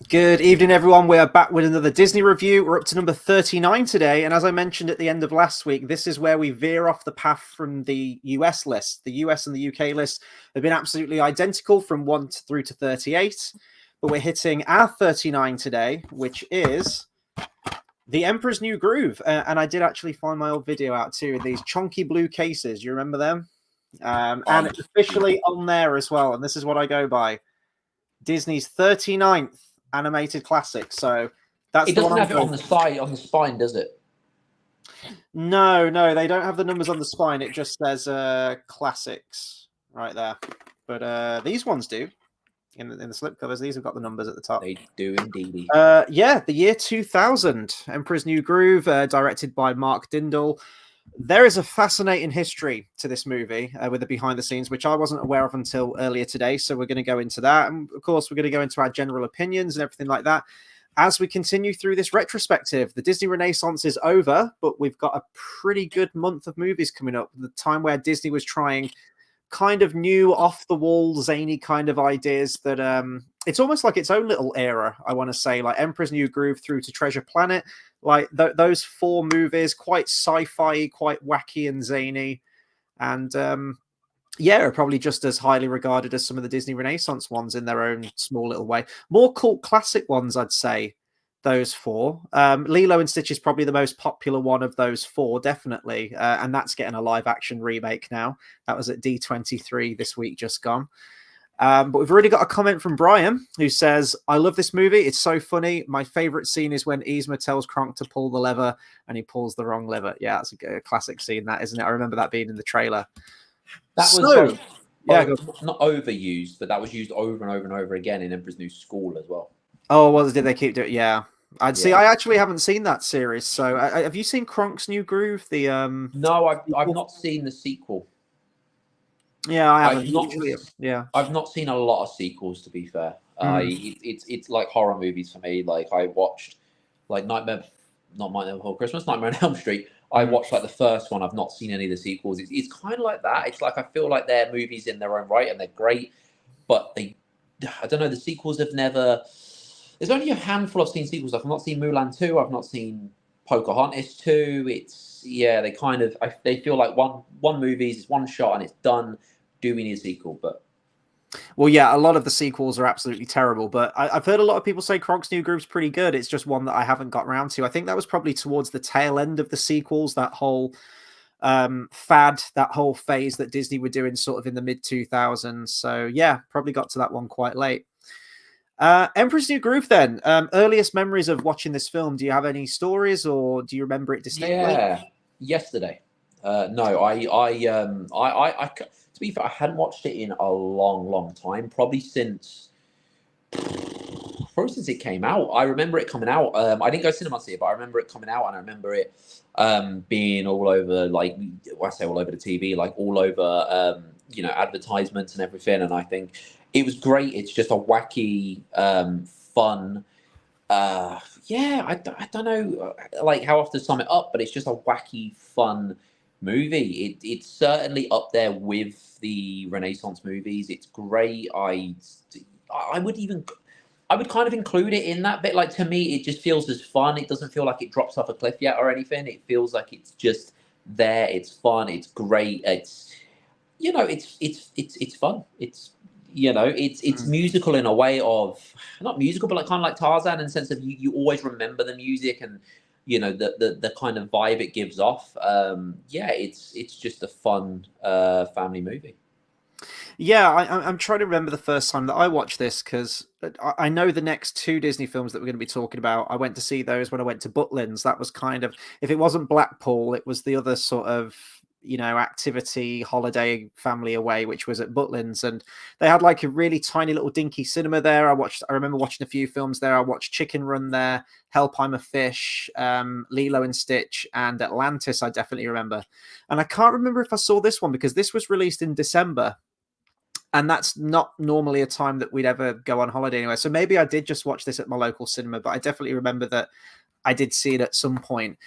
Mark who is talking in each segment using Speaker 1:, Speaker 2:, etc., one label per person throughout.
Speaker 1: Good evening, everyone. We are back with another Disney review. We're up to number 39 today. And as I mentioned at the end of last week, this is where we veer off the path from the US list. The US and the UK list have been absolutely identical from 1 through to 38. But we're hitting our 39 today, which is The Emperor's New Groove. And I did actually find my old video out too, these chunky blue cases. You remember them? And it's officially on there as well. And this is what I go by. Disney's 39th animated classic. So that's
Speaker 2: It
Speaker 1: the one
Speaker 2: doesn't
Speaker 1: I'm
Speaker 2: have it on
Speaker 1: going
Speaker 2: the
Speaker 1: for.
Speaker 2: side, on the spine, does it?
Speaker 1: No, they don't have the numbers on the spine. It just says classics right there. But these ones do. In the slipcovers, these have got the numbers at the top.
Speaker 2: They do indeed.
Speaker 1: Yeah, the year 2000, Emperor's New Groove, directed by Mark Dindal. There is a fascinating history to this movie with the behind the scenes, which I wasn't aware of until earlier today. So we're going to go into that. And of course, we're going to go into our general opinions and everything like that. As we continue through this retrospective, the Disney Renaissance is over, but we've got a pretty good month of movies coming up. The time where Disney was trying kind of new, off the wall, zany kind of ideas that it's almost like its own little era, I want to say, like Emperor's New Groove through to Treasure Planet. Like those four movies, quite sci-fi, quite wacky and zany. And yeah, are probably just as highly regarded as some of the Disney Renaissance ones in their own small little way. More cult classic ones, I'd say, those four. Lilo and Stitch is probably the most popular one of those four, definitely. And that's getting a live action remake now. That was at D23 this week, just gone. But we've already got a comment from Brian who says, I love this movie. It's so funny. My favorite scene is when Yzma tells Kronk to pull the lever and he pulls the wrong lever. Yeah, that's a classic scene, that, isn't it? I remember that being in the trailer.
Speaker 2: That was
Speaker 1: So, yeah,
Speaker 2: not overused, but that was used over and over and over again in Emperor's New School as well.
Speaker 1: oh, well, did they keep doing? Yeah, I'd see.
Speaker 2: Yeah.
Speaker 1: I actually haven't seen that series. So, have you seen Kronk's New Groove? The
Speaker 2: No, I've
Speaker 1: sequel?
Speaker 2: not seen the sequel.
Speaker 1: Yeah, I haven't.
Speaker 2: I've not
Speaker 1: Yeah.
Speaker 2: I've not seen a lot of sequels, to be fair.
Speaker 1: Mm.
Speaker 2: It's like horror movies for me. Like I watched like Nightmare Before Christmas, Nightmare on Elm Street. I
Speaker 1: Mm.
Speaker 2: watched like the first one. I've not seen any of the sequels. It's kind of like that. It's like I feel like they're movies in their own right and they're great, but I don't know. The sequels have never. There's only a handful I've seen sequels. Like I've not seen Mulan 2. I've not seen Pocahontas 2. They kind of they feel like one movies, it's one shot and it's done. Do we need a sequel? But
Speaker 1: Well, yeah, a lot of the sequels are absolutely terrible, but I've heard a lot of people say Kronk's New Groove's pretty good. It's just one that I haven't got around to. I think that was probably towards the tail end of the sequels, that whole fad, that whole phase that Disney were doing sort of in the mid 2000s. So yeah, probably got to that one quite late. Emperor's New Groove then. Earliest memories of watching this film. Do you have any stories or do you remember it distinctly?
Speaker 2: yeah, yesterday. No, to be fair, I hadn't watched it in a long, long time. Probably since it came out. I remember it coming out. I didn't go cinema to see it, but I remember it coming out, and I remember it being all over. Like I say, all over the TV, like all over. Advertisements and everything. And I think it was great. It's just a wacky, fun. I don't know like how else to sum it up, but it's just a wacky, fun movie. It's certainly up there with the Renaissance movies. It's great. I would even I would kind of include it in that bit. Like to me, it just feels as fun. It doesn't feel like it drops off a cliff yet or anything. It feels like it's just there. It's fun. It's great. It's fun. It's
Speaker 1: Mm.
Speaker 2: musical in a way of not musical, but like kind of like Tarzan in the sense of you always remember the music and the kind of vibe it gives off. It's just a fun family movie.
Speaker 1: Yeah, I'm trying to remember the first time that I watched this because I know the next two Disney films that we're going to be talking about. I went to see those when I went to Butlins. That was kind of, if it wasn't Blackpool, it was the other sort of, activity holiday family away, which was at Butlins. And they had like a really tiny little dinky cinema there. I remember watching a few films there. I watched Chicken Run there, Help I'm a Fish, Lilo and Stitch, and Atlantis, I definitely remember. And I can't remember if I saw this one because this was released in December and that's not normally a time that we'd ever go on holiday anywhere. So maybe I did just watch this at my local cinema, but I definitely remember that I did see it at some point.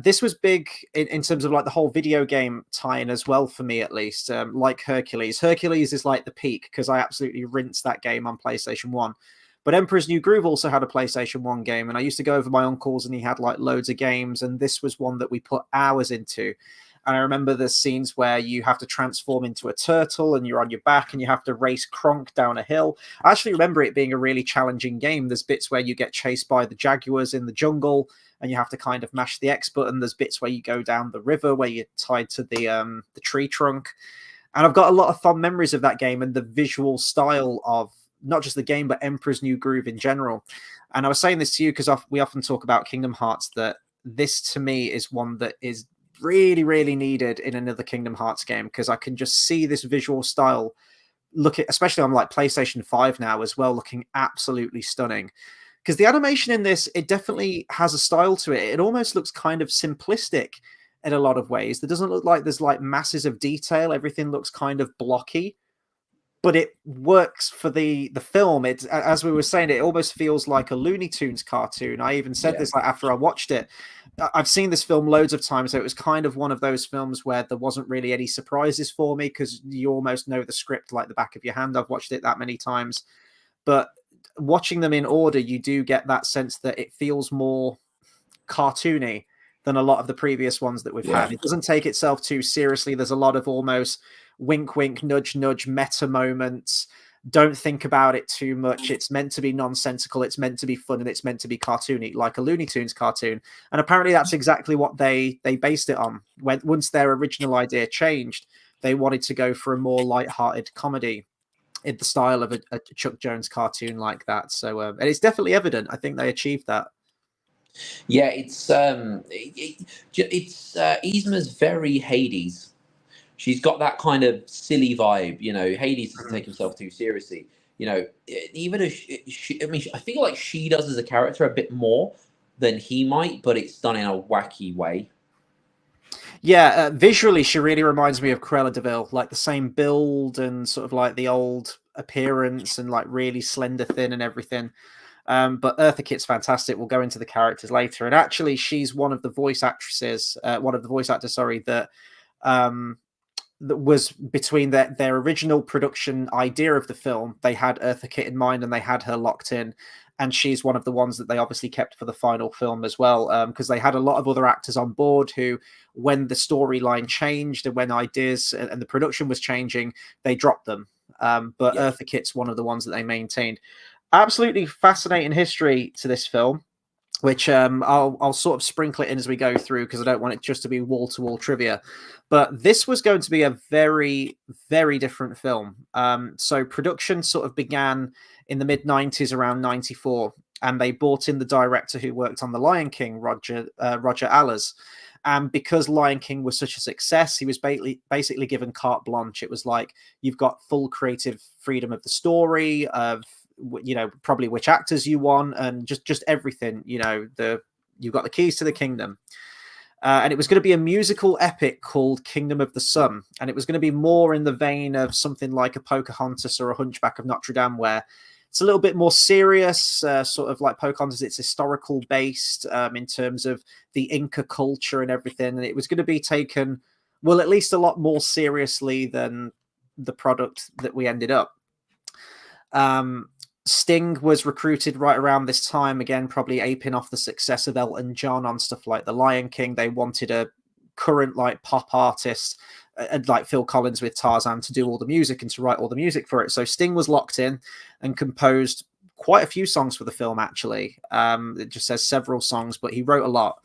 Speaker 1: This was big in terms of like the whole video game tie-in as well for me, at least. Like Hercules. Hercules is like the peak because I absolutely rinsed that game on PlayStation 1. But Emperor's New Groove also had a PlayStation 1 game, and I used to go over my uncle's, and he had like loads of games, and this was one that we put hours into. And I remember the scenes where you have to transform into a turtle and you're on your back and you have to race Kronk down a hill. I actually remember it being a really challenging game. There's bits where you get chased by the jaguars in the jungle and you have to kind of mash the X button. There's bits where you go down the river where you're tied to the tree trunk. And I've got a lot of fond memories of that game and the visual style of not just the game, but Emperor's New Groove in general. And I was saying this to you because we often talk about Kingdom Hearts, that this to me is one that is really, really needed in another Kingdom Hearts game, because I can just see this visual style especially on like PlayStation 5 now as well, looking absolutely stunning. Because the animation in this, it definitely has a style to it. It almost looks kind of simplistic in a lot of ways. There doesn't look like there's like masses of detail. Everything looks kind of blocky, but it works for the film. It, as we were saying, it almost feels like a Looney Tunes cartoon. I even said this like after I watched it. I've seen this film loads of times, so it was kind of one of those films where there wasn't really any surprises for me because you almost know the script like the back of your hand. I've watched it that many times, but watching them in order, you do get that sense that it feels more cartoony than a lot of the previous ones that we've had. It doesn't take itself too seriously. There's a lot of almost wink, wink, nudge, nudge meta moments. Don't think about it too much. It's meant to be nonsensical. It's meant to be fun, and it's meant to be cartoony, like a Looney Tunes cartoon. And apparently that's exactly what they based it on. Once their original idea changed, they wanted to go for a more light-hearted comedy in the style of a Chuck Jones cartoon like that. So, and it's definitely evident. I think they achieved that.
Speaker 2: Yeah, it's Yzma's very Hades. She's got that kind of silly vibe, you know. Hades doesn't take himself too seriously, you know. Even if I mean, I feel like she does as a character a bit more than he might, but it's done in a wacky way.
Speaker 1: Yeah, visually, she really reminds me of Cruella de Vil, like the same build and sort of like the old appearance and like really slender, thin, and everything. But Eartha Kitt's fantastic. We'll go into the characters later, and actually, she's one of the voice actors, sorry, that was between their original production idea of the film. They had Eartha Kitt in mind and they had her locked in, and she's one of the ones that they obviously kept for the final film as well, because they had a lot of other actors on board who, when the storyline changed and when ideas and the production was changing, they dropped them. But Eartha Kitt's one of the ones that they maintained. Absolutely fascinating history to this film, which I'll sort of sprinkle it in as we go through because I don't want it just to be wall-to-wall trivia. But this was going to be a very, very different film. So production sort of began in the mid-90s, around 94, and they brought in the director who worked on The Lion King, Roger Allers. And because Lion King was such a success, he was basically given carte blanche. It was like, you've got full creative freedom of the story, of probably which actors you want, and just everything. You've got the keys to the kingdom. And it was going to be a musical epic called Kingdom of the Sun, and it was going to be more in the vein of something like a Pocahontas or a Hunchback of Notre Dame, where it's a little bit more serious, sort of like Pocahontas. It's historical based in terms of the Inca culture and everything, and it was going to be taken, well, at least a lot more seriously than the product that we ended up. Sting was recruited right around this time, again, probably aping off the success of Elton John on stuff like The Lion King. They wanted a current like pop artist, like Phil Collins with Tarzan, to do all the music and to write all the music for it. So Sting was locked in and composed quite a few songs for the film, actually. It just says several songs, but he wrote a lot.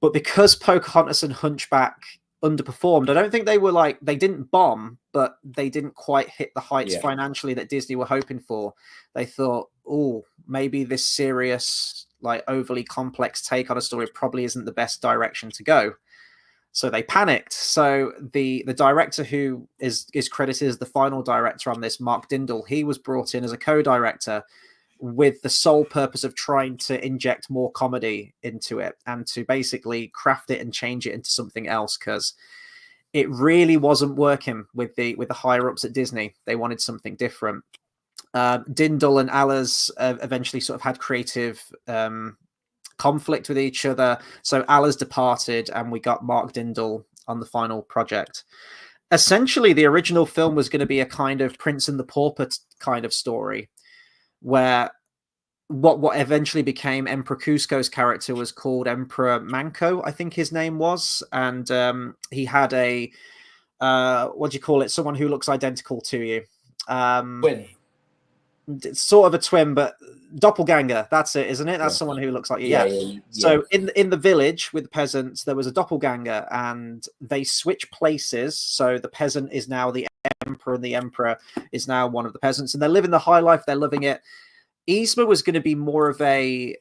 Speaker 1: But because Pocahontas and Hunchback underperformed, I don't think they didn't bomb, but they didn't quite hit the heights financially that Disney were hoping for. They thought, oh, maybe this serious, like overly complex take on a story probably isn't the best direction to go. So they panicked. So the director who is credited as the final director on this, Mark Dindal, he was brought in as a co-director with the sole purpose of trying to inject more comedy into it and to basically craft it and change it into something else, because it really wasn't working with the higher ups at Disney. They wanted something different. Dindal and Allers eventually sort of had creative conflict with each other. So Allers departed and we got Mark Dindal on the final project. Essentially, the original film was going to be a kind of Prince and the Pauper kind of story. where what eventually became Emperor Cusco's character was called Emperor Manco, I think his name was, and he had a what do you call it? Someone who looks identical to you.
Speaker 2: Twin.
Speaker 1: It's sort of a twin, but doppelganger. That's it, isn't it? That's
Speaker 2: Yeah.
Speaker 1: someone who looks like you.
Speaker 2: Yeah,
Speaker 1: Yeah.
Speaker 2: yeah,
Speaker 1: So in the village with the peasants, there was a doppelganger, and they switch places. So the peasant is now the emperor, and the emperor is now one of the peasants, and they're living the high life. They're loving it. Yzma was going to be more of a.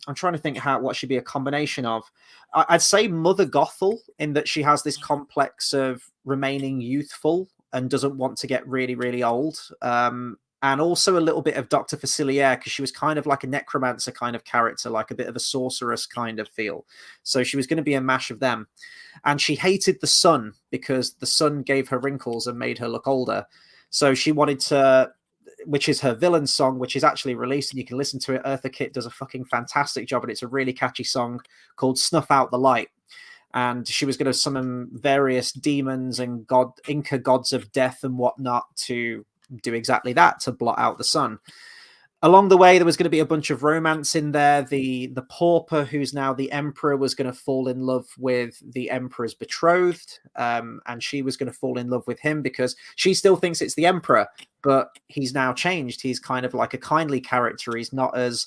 Speaker 1: I'm trying to think what should be a combination of. I'd say Mother Gothel, in that she has this complex of remaining youthful and doesn't want to get really, really old. And also a little bit of Dr. Facilier, because she was kind of like a necromancer kind of character, like a bit of a sorceress kind of feel. So she was going to be a mash of them. And she hated the sun because the sun gave her wrinkles and made her look older. So she wanted to, which is her villain song, which is actually released and you can listen to it. Eartha Kitt does a fucking fantastic job, and it's a really catchy song called Snuff Out the Light. And she was going to summon various demons and Inca gods of death and whatnot to do exactly that, to blot out the sun. Along the way, there was going to be a bunch of romance in there. The pauper, who's now the emperor, was going to fall in love with the emperor's betrothed, and she was going to fall in love with him because she still thinks it's the emperor, but he's now changed. He's kind of like a kindly character. He's not as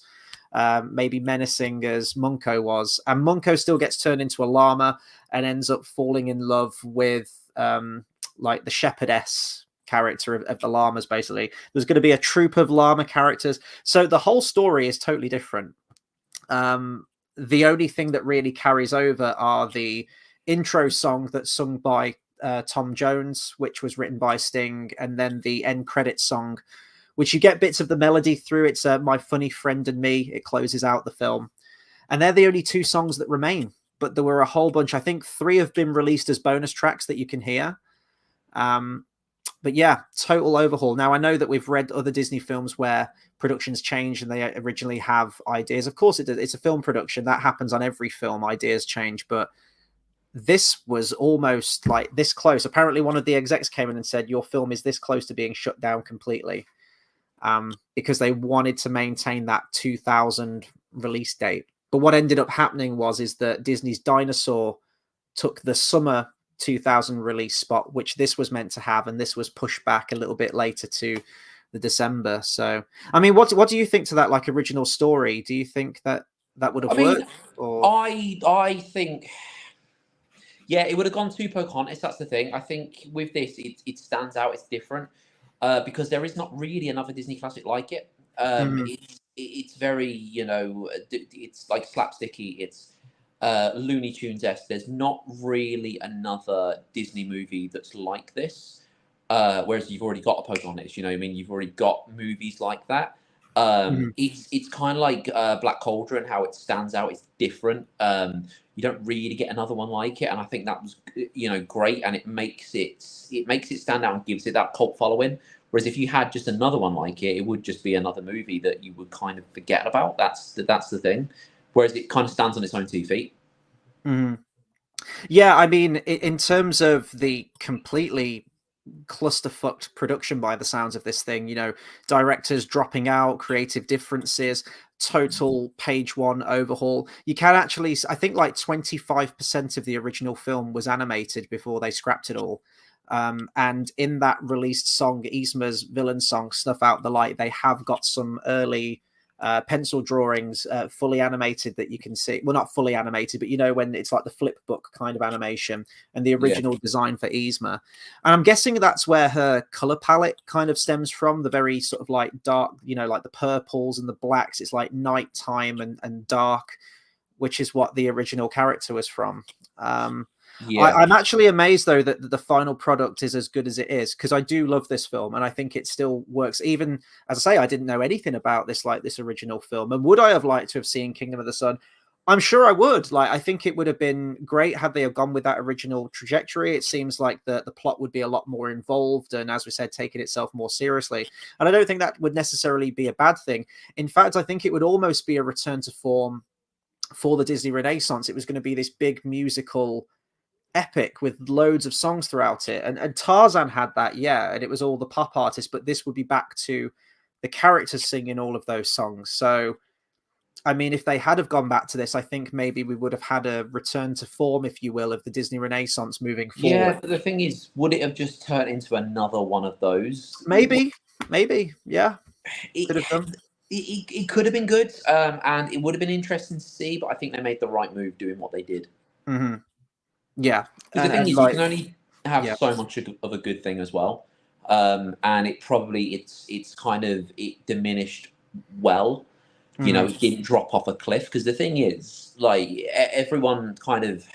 Speaker 1: maybe menacing as Munko was. And Munko still gets turned into a llama and ends up falling in love with like the shepherdess character of the llamas. Basically, there's going to be a troop of llama characters, so the whole story is totally different. The only thing that really carries over are the intro song that's sung by Tom Jones, which was written by Sting, and then the end credits song, which you get bits of the melody through. It's My Funny Friend and Me. It closes out the film, and they're the only two songs that remain. But there were a whole bunch. I think 3 have been released as bonus tracks that you can hear. But yeah, total overhaul. Now, I know that we've read other Disney films where productions change and they originally have ideas. Of course, it's a film production. That happens on every film. Ideas change. But this was almost like this close. Apparently, one of the execs came in and said, your film is this close to being shut down completely, because they wanted to maintain that 2000 release date. But what ended up happening is that Disney's Dinosaur took the summer 2000 release spot, which this was meant to have, and this was pushed back a little bit later to the December. So, I mean, what do you think to that, like, original story? Do you think that would have worked? Or
Speaker 2: I think, yeah, it would have gone to Pocahontas. That's the thing. I think with this, it stands out. It's different because there is not really another Disney classic like it. It's very, it's like slapsticky. It's Looney Tunes-esque. There's not really another Disney movie that's like this. Whereas you've already got a Pocahontas, you know what I mean? You've already got movies like that. It's kind of like Black Cauldron, how it stands out. It's different. You don't really get another one like it, and I think that was, great, and it makes it stand out and gives it that cult following. Whereas if you had just another one like it, it would just be another movie that you would kind of forget about. That's the thing. Whereas it kind of stands on its own 2 feet.
Speaker 1: Yeah, I mean, in terms of the completely clusterfucked production by the sounds of this thing, directors dropping out, creative differences, total page 1 overhaul. You can actually, I think, like 25% of the original film was animated before they scrapped it all. And in that released song, Yzma's villain song, Snuff Out the Light, they have got some early pencil drawings, fully animated, that you can see. Well, not fully animated, but when it's like the flip book kind of animation, and the original design for Yzma. And I'm guessing that's where her color palette kind of stems from, the very sort of like dark, like the purples and the blacks. It's like nighttime and dark, which is what the original character was from. I'm actually amazed, though, that the final product is as good as it is, because I do love this film and I think it still works. Even, as I say, I didn't know anything about this original film. And would I have liked to have seen Kingdom of the Sun? I'm sure I would. I think it would have been great had they have gone with that original trajectory. It seems like the plot would be a lot more involved, and, as we said, taking itself more seriously. And I don't think that would necessarily be a bad thing. In fact, I think it would almost be a return to form for the Disney Renaissance. It was going to be this big musical epic with loads of songs throughout it, and Tarzan had that, and it was all the pop artists, but this would be back to the characters singing all of those songs. So I mean, if they had have gone back to this, I think maybe we would have had a return to form, if you will, of the Disney Renaissance moving
Speaker 2: Yeah,
Speaker 1: forward.
Speaker 2: but the thing is, would it have just turned into another one of those?
Speaker 1: Maybe, yeah, could have
Speaker 2: It,
Speaker 1: done.
Speaker 2: it could have been good, and it would have been interesting to see. But I think they made the right move doing what they did.
Speaker 1: Hmm. Yeah,
Speaker 2: Because the thing
Speaker 1: and
Speaker 2: is, you
Speaker 1: like,
Speaker 2: can only have
Speaker 1: yeah,
Speaker 2: so much of a good thing as well, and it's kind of it diminished well.
Speaker 1: hmm
Speaker 2: It didn't drop off a cliff. Because the thing is, like everyone kind of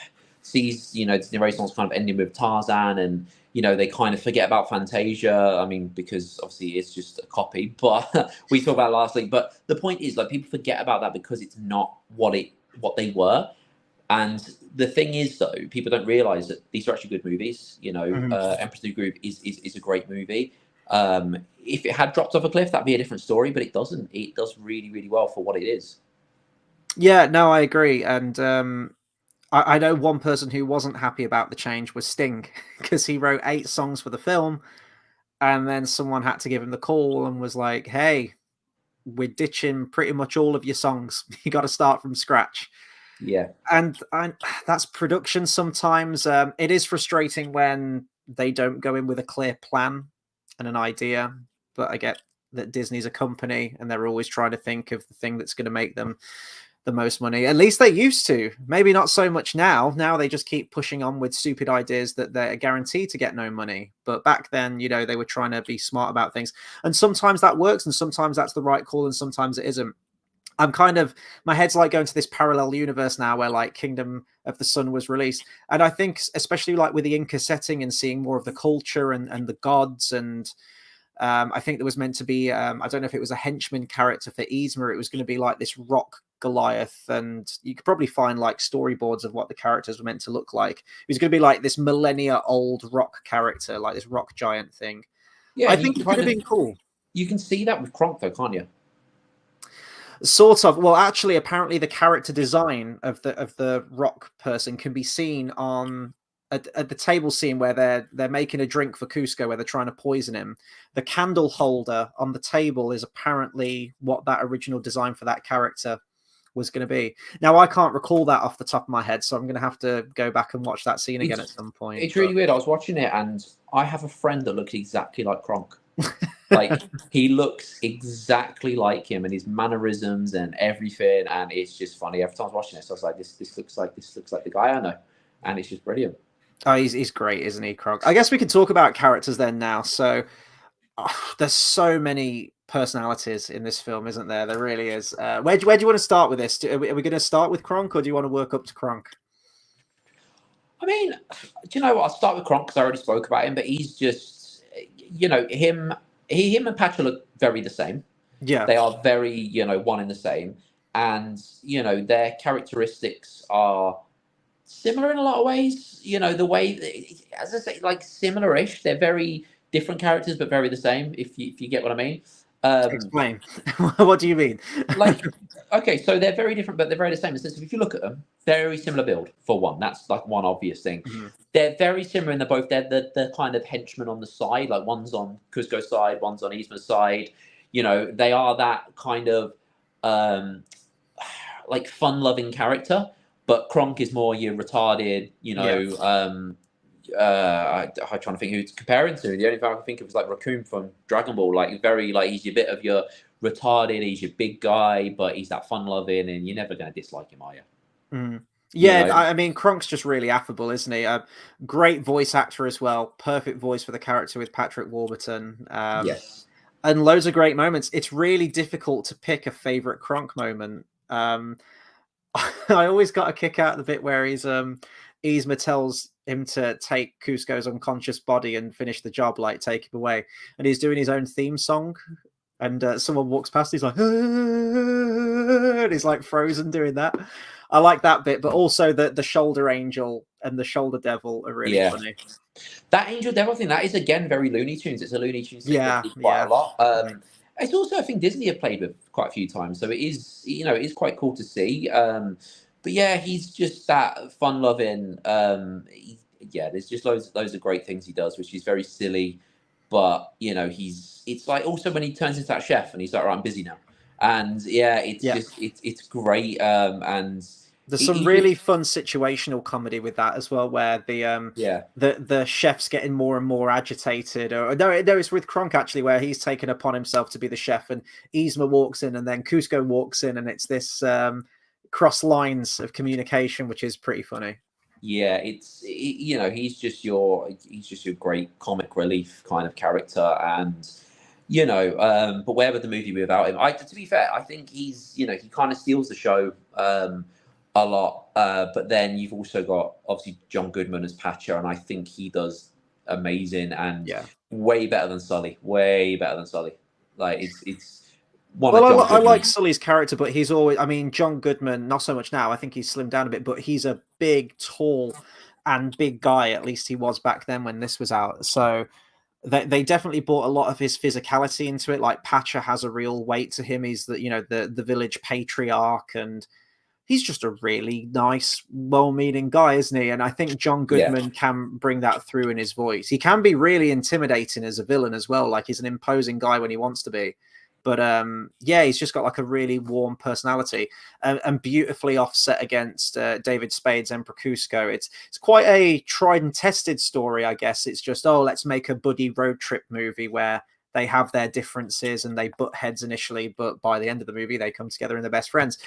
Speaker 2: sees, Disney Renaissance kind of ending with Tarzan, and they kind of forget about Fantasia. I mean, because obviously it's just a copy, but we talked about it last week. But the point is, like, people forget about that because it's not what they were. And the thing is, though, people don't realize that these are actually good movies.
Speaker 1: hmm
Speaker 2: Emperor's New Groove is a great movie. If it had dropped off a cliff, that'd be a different story, but it doesn't. It does really, really well for what it is.
Speaker 1: yeah. No, I agree, and I know one person who wasn't happy about the change was Sting because he wrote 8 songs for the film, and then someone had to give him the call and was like, "Hey, we're ditching pretty much all of your songs. You got to start from scratch."
Speaker 2: Yeah,
Speaker 1: And that's production sometimes. It is frustrating when they don't go in with a clear plan and an idea, but I get that Disney's a company and they're always trying to think of the thing that's going to make them the most money. At least they used to. Maybe not so much now. Now they just keep pushing on with stupid ideas that they're guaranteed to get no money. But back then, they were trying to be smart about things. And sometimes that works and sometimes that's the right call and sometimes it isn't. I'm kind of, my head's like going to this parallel universe now where like Kingdom of the Sun was released. And I think especially like with the Inca setting and seeing more of the culture and the gods, and I think there was meant to be, I don't know if it was a henchman character for Yzma. It was going to be like this rock Goliath, and you could probably find like storyboards of what the characters were meant to look like. It was going to be like this millennia old rock character, like this rock giant thing.
Speaker 2: yeah,
Speaker 1: I
Speaker 2: and you
Speaker 1: think
Speaker 2: can
Speaker 1: it could
Speaker 2: kind
Speaker 1: have
Speaker 2: of
Speaker 1: been cool.
Speaker 2: you can see that with Kronk, though, can't you?
Speaker 1: Sort of. Well, actually, apparently, the character design of the rock person can be seen on at the table scene where they're making a drink for Cusco, where they're trying to poison him. The candle holder on the table is apparently what that original design for that character was going to be. Now, I can't recall that off the top of my head, so I'm going to have to go back and watch that scene again at
Speaker 2: It's
Speaker 1: some point.
Speaker 2: it's
Speaker 1: But
Speaker 2: really weird. I was watching it, and I have a friend that looks exactly like Kronk. Like, he looks exactly like him, and his mannerisms and everything, and it's just funny. Every time I was watching this, I was like, this looks like the guy I know, and it's just brilliant.
Speaker 1: oh, he's great, isn't he, Krog? I guess we could talk about characters then now. So there's so many personalities in this film, isn't there? There really is. Where do you want to start with this? Are we going to start with Kronk, or do you want to work up to Kronk?
Speaker 2: I mean, do you know what? I'll start with Kronk because I already spoke about him, but he's just, him. Him and Patrick look very the same.
Speaker 1: Yeah,
Speaker 2: They are very, one and the same, and their characteristics are similar in a lot of ways. The way, as I say, like similar-ish. They're very different characters, but very the same. If you get what I mean. Um,
Speaker 1: explain. What do you mean?
Speaker 2: like, okay, so they're very different, but they're very the same. If you look at them, very similar build for one. That's like one obvious thing.
Speaker 1: Mhm.
Speaker 2: They're very similar in they're the kind of henchmen on the side. Like, one's on Cusco's side, one's on Yzma's side. They are that kind of um, like fun-loving character. But Kronk is more your retarded,
Speaker 1: Yeah.
Speaker 2: I'm trying to think who to compare him to. The only thing I can think of is like Raccoon from Dragon Ball. Like, very, like, he's a bit of your retarded. He's your big guy, but he's that fun-loving, and you're never going to dislike him, are you?
Speaker 1: Mhm.
Speaker 2: You
Speaker 1: Yeah,
Speaker 2: know?
Speaker 1: I mean, Kronk's just really affable, isn't he? Great voice actor as well. Perfect voice for the character with Patrick Warburton.
Speaker 2: Yes.
Speaker 1: And loads of great moments. It's really difficult to pick a favorite Kronk moment. I always got a kick out of the bit where Yzma tells him to take Cusco's unconscious body and finish the job, like take him away, and he's doing his own theme song, and someone walks past, he's like, and he's like frozen doing that. I like that bit, but also the shoulder angel and the shoulder devil are really
Speaker 2: Yeah.
Speaker 1: funny.
Speaker 2: That Angel Devil thing, that is again very Looney Tunes. It's a Looney Tunes thing they
Speaker 1: Yeah,
Speaker 2: did quite a
Speaker 1: yeah.
Speaker 2: lot. It's also, I think, Disney have played with quite a few times, so it is, it is quite cool to see. But yeah, he's just that fun-loving. Yeah, there's just loads of great things he does, which is very silly, but you know, it's like also when he turns into that chef and he's like, right, I'm busy now, and yeah, it's
Speaker 1: Yeah.
Speaker 2: just it's great, and
Speaker 1: There's some
Speaker 2: he
Speaker 1: really
Speaker 2: just
Speaker 1: fun situational comedy with that as well, where
Speaker 2: yeah.
Speaker 1: the chef's getting more and more agitated. Or no, it's with Kronk actually, where he's taken upon himself to be the chef, and Yzma walks in, and then Cusco walks in, and it's this cross lines of communication, which is pretty funny.
Speaker 2: Yeah, you know, he's just your great comic relief kind of character, and you know, but where would the movie be without him? To be fair, I think he's, you know, he kind of steals the show a lot. But then you've also got obviously John Goodman as Patcher, and I think he does amazing and
Speaker 1: Yeah.
Speaker 2: way better than Sully, way better than Sully. Like it's one
Speaker 1: Well,
Speaker 2: of John
Speaker 1: I like
Speaker 2: Goodman's.
Speaker 1: Sully's character, but he's always, I mean, John Goodman, not so much now. I think he's slimmed down a bit, but he's a big, tall, and big guy. At least he was back then when this was out. So they definitely brought a lot of his physicality into it. Like Patcher has a real weight to him. He's the village patriarch, and he's just a really nice, well-meaning guy, isn't he? And I think John
Speaker 2: Yeah.
Speaker 1: Goodman can bring that through in his voice. He can be really intimidating as a villain as well. Like he's an imposing guy when he wants to be. But yeah, he's just got like a really warm personality, and beautifully offset against David Spade's Emperor Cusco. It's quite a tried and tested story, I guess. It's just, oh, let's make a buddy road trip movie where they have their differences and they butt heads initially, but by the end of the movie, they come together and they're best friends.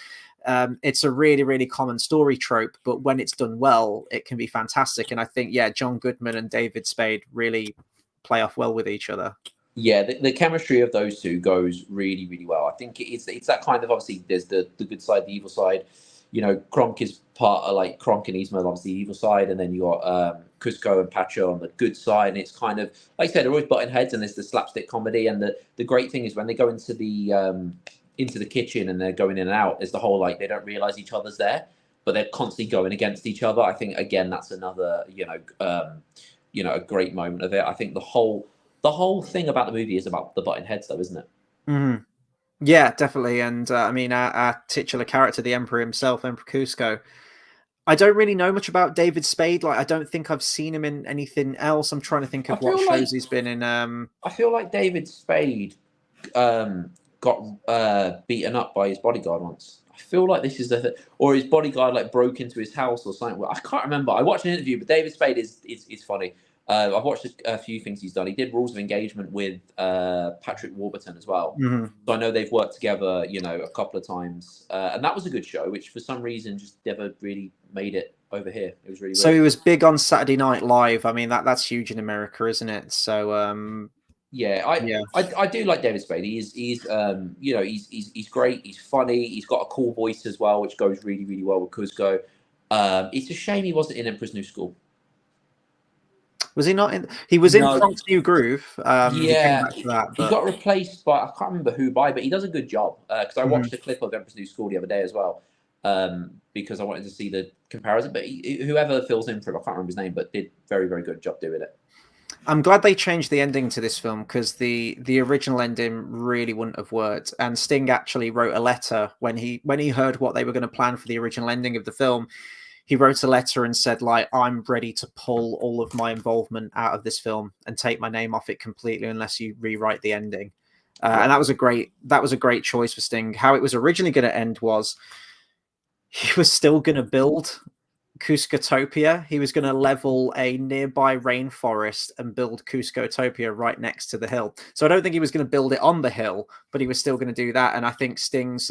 Speaker 1: It's a really, really common story trope, but when it's done well, it can be fantastic. And I think, yeah, John Goodman and David Spade really play off well with each other.
Speaker 2: Yeah, the chemistry of those two goes really, really well. I think it's that kind of, obviously there's the good side, the evil side. You know, Kronk is part of, like, Kronk and Yzma, obviously the evil side, and then you got Cusco and Pacho on the good side. And it's kind of, like I said, they're always butting heads, and there's the slapstick comedy. And the great thing is when they go into the kitchen and they're going in and out, is the whole, like, they don't realize each other's there, but they're constantly going against each other. I think again that's another a great moment of it. I think the whole thing about the movie is about the butting heads, though, isn't it?
Speaker 1: Mm-hmm. Yeah, definitely. And I mean, our titular character, the Emperor himself, Emperor Cusco. I don't really know much about David Spade. Like, I don't think I've seen him in anything else. I'm trying to think
Speaker 2: I
Speaker 1: of what
Speaker 2: feel like
Speaker 1: shows he's been in.
Speaker 2: I feel like David Spade got beaten up by his bodyguard once. I feel like this is or his bodyguard like broke into his house or something. I can't remember. I watched an interview, but David Spade is funny. I've watched a few things he's done. He did Rules of Engagement with Patrick Warburton as well.
Speaker 1: Mm-hmm.
Speaker 2: So I know they've worked together, a couple of times, and that was a good show, which for some reason just never really made it over here. It was really
Speaker 1: So
Speaker 2: weird.
Speaker 1: he was big on Saturday Night Live. I mean, that's huge in America, isn't it? So
Speaker 2: Yeah, I,
Speaker 1: yeah.
Speaker 2: I do like David Spade. He's great. He's funny. He's got a cool voice as well, which goes really, really well with Cusco. It's a shame he wasn't in Emperor's New School.
Speaker 1: Was he not in? He was in
Speaker 2: No.
Speaker 1: Kronk's New Groove. He came
Speaker 2: Yeah,
Speaker 1: back for that,
Speaker 2: he
Speaker 1: but
Speaker 2: got replaced by, I can't remember who by, but he does a good job. Because I watched a clip of Emperor's New School the other day as well, because I wanted to see the comparison. But whoever fills in for him, I can't remember his name, but did very, very good job doing it.
Speaker 1: I'm glad they changed the ending to this film, because the original ending really wouldn't have worked. And Sting actually wrote a letter when he heard what they were going to plan for the original ending of the film. He wrote a letter and said, like, I'm ready to pull all of my involvement out of this film and take my name off it completely unless you rewrite the ending.
Speaker 2: Yeah.
Speaker 1: And that was a great choice for Sting. How it was originally going to end was he was still going to build Cuscotopia. He was going to level a nearby rainforest and build Cuscotopia right next to the hill. So I don't think he was going to build it on the hill, but he was still going to do that. And I think Sting's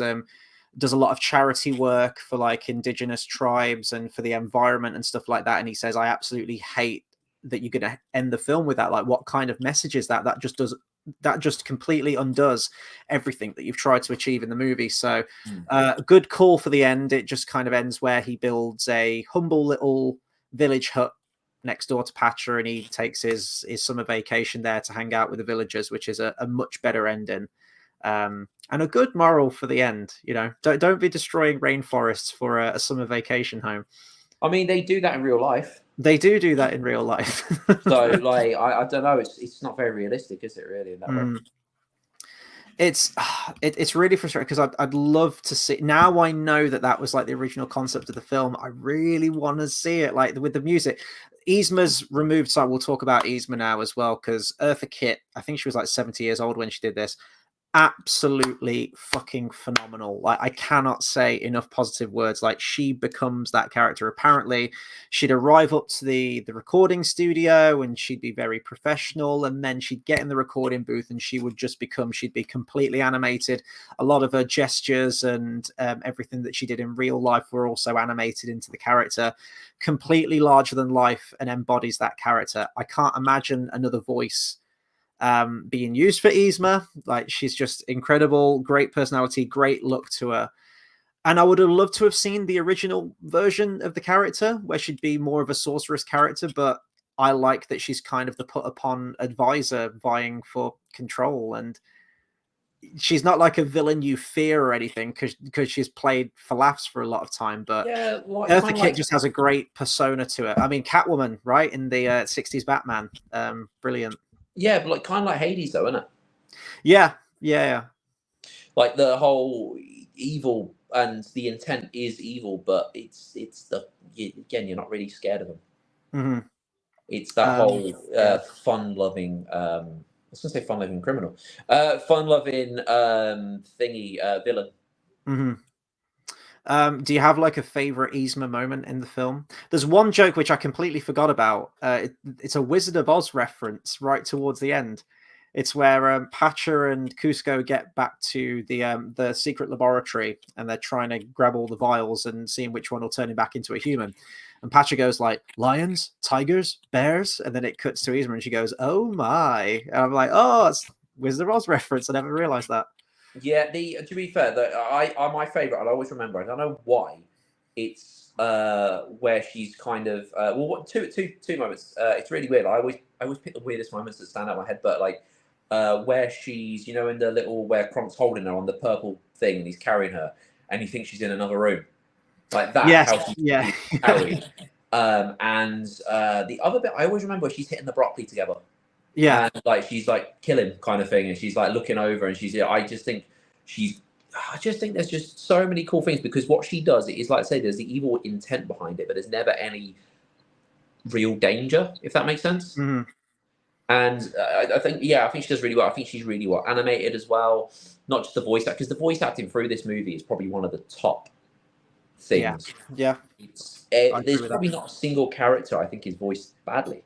Speaker 1: does a lot of charity work for like indigenous tribes and for the environment and stuff like that. And he says, I absolutely hate that you're going to end the film with that. Like, what kind of message is that? That just completely undoes everything that you've tried to achieve in the movie. So good call for the end. It just kind of ends where he builds a humble little village hut next door to Patcher, and he takes his summer vacation there to hang out with the villagers, which is a much better ending. And a good moral for the end. Don't be destroying rainforests for a summer vacation home.
Speaker 2: I mean, they do that in real life.
Speaker 1: They do that in real life.
Speaker 2: So, like, I don't know. It's not very realistic, is it? Really, in that way.
Speaker 1: It's really frustrating, because I'd love to see. Now I know that was like the original concept of the film. I really want to see it, like with the music. Yzma's removed, so we'll talk about Yzma now as well, because Eartha Kitt, I think she was like 70 years old when she did this. Absolutely fucking phenomenal. Like, I cannot say enough positive words. Like, she becomes that character. Apparently she'd arrive up to the recording studio and she'd be very professional, and then she'd get in the recording booth and she'd be completely animated. A lot of her gestures and everything that she did in real life were also animated into the character, completely larger than life, and embodies that character. I can't imagine another voice being used for Yzma. Like, she's just incredible, great personality, great look to her. And I would have loved to have seen the original version of the character where she'd be more of a sorceress character, but I like that she's kind of the put upon advisor vying for control, and she's not like a villain you fear or anything because she's played for laughs for a lot of time. But
Speaker 2: Yeah, like,
Speaker 1: Eartha Kitt just has a great persona to it. I mean, Catwoman, right, in the 60s Batman, brilliant.
Speaker 2: yeah, but like kind of like Hades, though, isn't it?
Speaker 1: Yeah.
Speaker 2: Like the whole evil and the intent is evil, but it's again, you're not really scared of them.
Speaker 1: Mm-hmm.
Speaker 2: It's that whole fun-loving. I was gonna say fun-loving criminal, fun-loving thingy villain.
Speaker 1: Mm-hmm. Do you have like a favorite Yzma moment in the film? There's one joke which I completely forgot about. It's a Wizard of Oz reference right towards the end. It's where Patcher and Cusco get back to the secret laboratory, and they're trying to grab all the vials and seeing which one will turn him back into a human. And Patcher goes like, lions, tigers, bears, and then it cuts to Yzma and she goes, "Oh my!" And I'm like, "Oh, it's Wizard of Oz reference. I never realized that."
Speaker 2: Yeah, to be fair, my favorite. I always remember. I don't know why. It's where she's kind of two moments. It's really weird. I always pick the weirdest moments that stand out in my head, but like where she's, in the little where Kronk's holding her on the purple thing and he's carrying her, and you think she's in another room, like that.
Speaker 1: Yes,
Speaker 2: how she's
Speaker 1: yeah.
Speaker 2: carried. And the other bit I always remember she's hitting the broccoli together.
Speaker 1: Yeah.
Speaker 2: And like she's like kill him kind of thing, and she's like looking over, and I just think there's just so many cool things, because what she does is, like I say, there's the evil intent behind it, but there's never any real danger, if that makes sense.
Speaker 1: Mm-hmm.
Speaker 2: And I think she does really well. I think she's really well animated as well, not just the voice act, because the voice acting through this movie is probably one of the top things.
Speaker 1: Yeah.
Speaker 2: There's probably not a single character I think is voiced badly.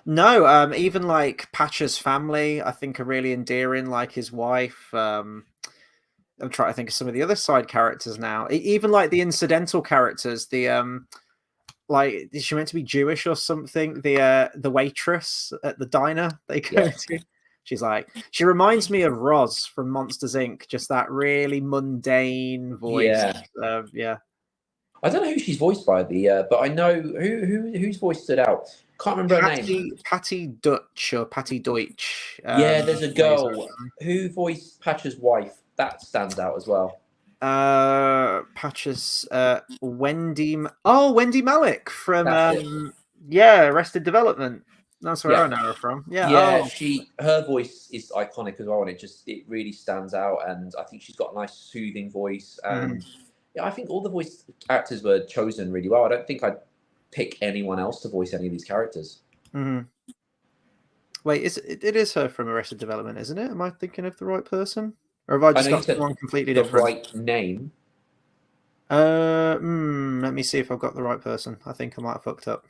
Speaker 1: No, even like Patcher's family, I think are really endearing, like his wife. I'm trying to think of some of the other side characters now. Even like the incidental characters, like, is she meant to be Jewish or something? The waitress at the diner they go to. She's like, she reminds me of Roz from Monsters Inc. Just that really mundane voice. Yeah.
Speaker 2: I don't know who she's voiced by, but I know whose voice stood out. Can't remember her name.
Speaker 1: Patty Dutch or Patty Deutsch.
Speaker 2: There's a girl who voiced Patcher's wife. That stands out as well.
Speaker 1: Patches, Wendy Malick from Arrested Development. That's where I know her from.
Speaker 2: Her voice is iconic as well, and it really stands out. And I think she's got a nice soothing voice. And I think all the voice actors were chosen really well. I don't think I'd pick anyone else to voice any of these characters.
Speaker 1: Wait, it is her from Arrested Development, isn't it? Am I thinking of the right person? Or have I just got someone completely different?
Speaker 2: The right name.
Speaker 1: Let me see if I've got the right person. I think I might have fucked up.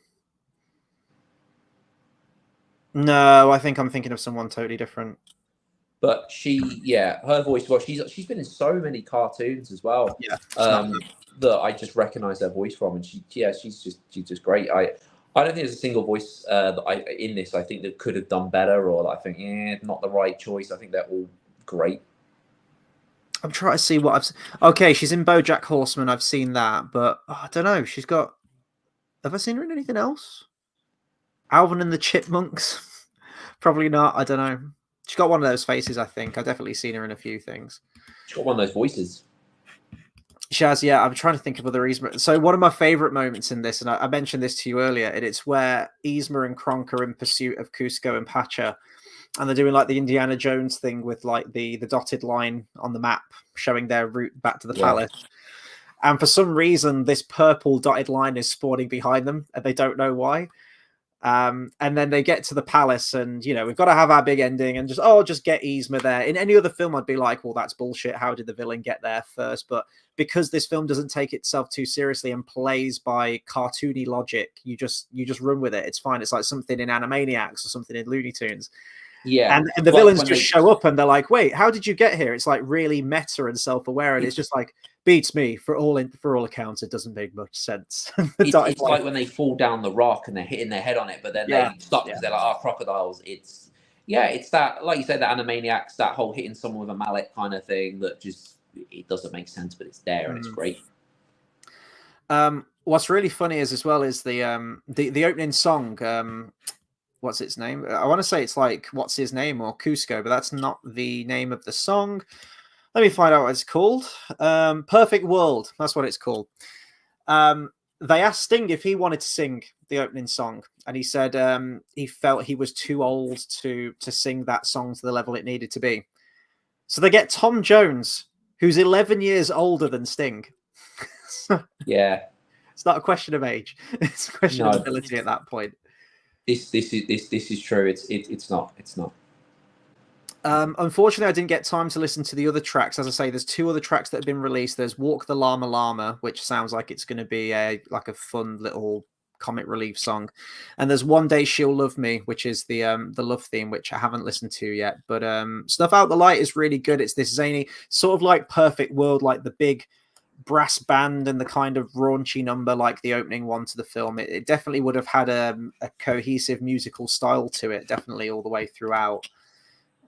Speaker 1: No, I think I'm thinking of someone totally different.
Speaker 2: But her voice. Well, she's been in so many cartoons as well.
Speaker 1: Yeah.
Speaker 2: That I just recognize her voice from, and she's just great. I don't think there's a single voice in this I think that could have done better, or I think not the right choice. I think they're all great.
Speaker 1: I'm trying to see what okay, she's in BoJack Horseman. I've seen that, but I don't know. Have I seen her in anything else? Alvin and the Chipmunks? Probably not. I don't know. She's got one of those faces, I think. I've definitely seen her in a few things.
Speaker 2: She's got one of those voices.
Speaker 1: She has, yeah. I'm trying to think of other Yzma. So one of my favorite moments in this, and I mentioned this to you earlier, and it's where Yzma and Kronk are in pursuit of Cusco and Patcher. And they're doing like the Indiana Jones thing with like the dotted line on the map showing their route back to the palace. and for some reason, this purple dotted line is spawning behind them, and they don't know why. And then they get to the palace, and we've got to have our big ending, and just get Yzma there. In any other film, I'd be like, well, that's bullshit. How did the villain get there first? But because this film doesn't take itself too seriously and plays by cartoony logic, you just run with it. It's fine. It's like something in Animaniacs or something in Looney Tunes.
Speaker 2: Yeah,
Speaker 1: and the villains just show up, and they're like, "Wait, how did you get here?" It's like really meta and self-aware, and it's just like beats me for all accounts. It doesn't make much sense.
Speaker 2: It's like when they fall down the rock and they're hitting their head on it, but then they stop because they're like, "Oh, crocodiles!" It's that, like you said, the Animaniacs, that whole hitting someone with a mallet kind of thing that just it doesn't make sense, but it's there and it's great.
Speaker 1: What's really funny is the opening song. What's its name? I want to say it's like What's His Name or Cusco, but that's not the name of the song. Let me find out what it's called. Perfect World. That's what it's called. They asked Sting if he wanted to sing the opening song, and he said he felt he was too old to sing that song to the level it needed to be. So they get Tom Jones, who's 11 years older than Sting.
Speaker 2: Yeah.
Speaker 1: It's not a question of age. It's a question of ability at that point.
Speaker 2: This is true. It's not.
Speaker 1: Unfortunately, I didn't get time to listen to the other tracks. As I say, there's 2 other tracks that have been released. There's Walk the Llama Llama, which sounds like it's going to be a fun little comic relief song, and there's One Day She'll Love Me, which is the love theme, which I haven't listened to yet. But Snuff Out the Light is really good. It's this zany sort of like Perfect World, like the big brass band and the kind of raunchy number like the opening one to the film. It definitely would have had a cohesive musical style to it, definitely all the way throughout.